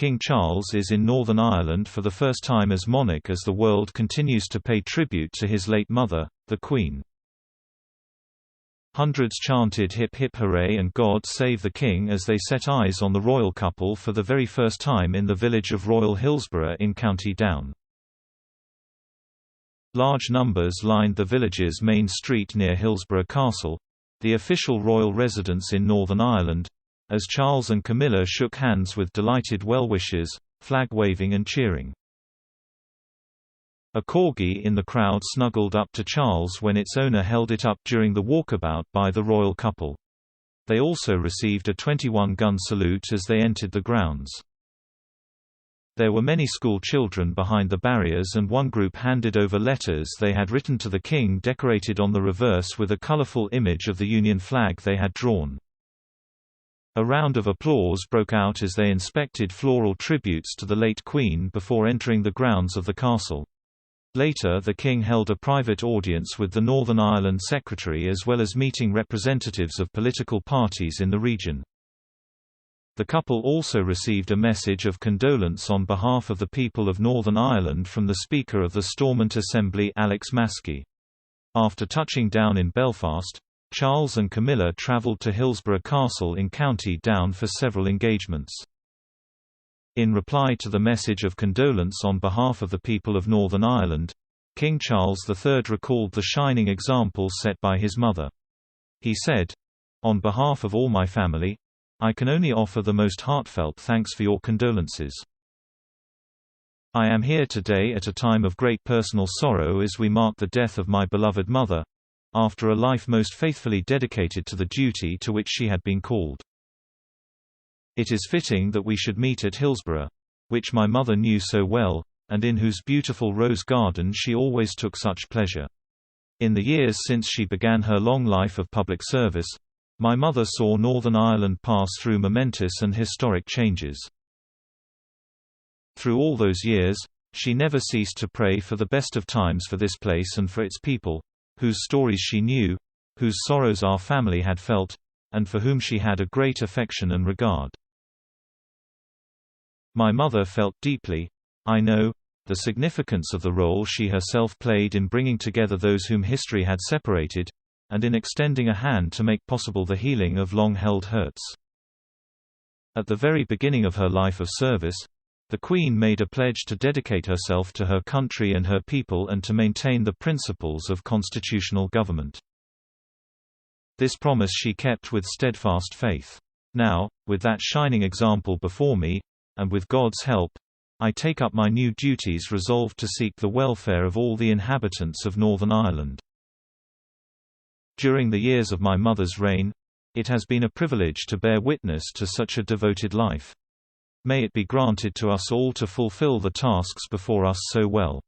King Charles is in Northern Ireland for the first time as monarch as the world continues to pay tribute to his late mother, the Queen. Hundreds chanted "Hip Hip Hooray" and "God Save the King" as they set eyes on the royal couple for the very first time in the village of Royal Hillsborough in County Down. Large numbers lined the village's main street near Hillsborough Castle, the official royal residence in Northern Ireland, as Charles and Camilla shook hands with delighted well-wishers, flag-waving and cheering. A corgi in the crowd snuggled up to Charles when its owner held it up during the walkabout by the royal couple. They also received a 21-gun salute as they entered the grounds. There were many school children behind the barriers, and one group handed over letters they had written to the king decorated on the reverse with a colorful image of the Union flag they had drawn. A round of applause broke out as they inspected floral tributes to the late Queen before entering the grounds of the castle. Later the king held a private audience with the Northern Ireland Secretary as well as meeting representatives of political parties in the region. The couple also received a message of condolence on behalf of the people of Northern Ireland from the Speaker of the Stormont Assembly, Alex Maskey. After touching down in Belfast, Charles and Camilla travelled to Hillsborough Castle in County Down for several engagements. In reply to the message of condolence on behalf of the people of Northern Ireland, King Charles III recalled the shining example set by his mother. He said, "On behalf of all my family, I can only offer the most heartfelt thanks for your condolences. I am here today at a time of great personal sorrow as we mark the death of my beloved mother, after a life most faithfully dedicated to the duty to which she had been called. It is fitting that we should meet at Hillsborough, which my mother knew so well, and in whose beautiful rose garden she always took such pleasure. In the years since she began her long life of public service, my mother saw Northern Ireland pass through momentous and historic changes. Through all those years, she never ceased to pray for the best of times for this place and for its people, whose stories she knew, whose sorrows our family had felt, and for whom she had a great affection and regard. My mother felt deeply, I know, the significance of the role she herself played in bringing together those whom history had separated, and in extending a hand to make possible the healing of long-held hurts. At the very beginning of her life of service, the Queen made a pledge to dedicate herself to her country and her people and to maintain the principles of constitutional government. This promise she kept with steadfast faith. Now, with that shining example before me, and with God's help, I take up my new duties resolved to seek the welfare of all the inhabitants of Northern Ireland. During the years of my mother's reign, it has been a privilege to bear witness to such a devoted life. May it be granted to us all to fulfill the tasks before us so well.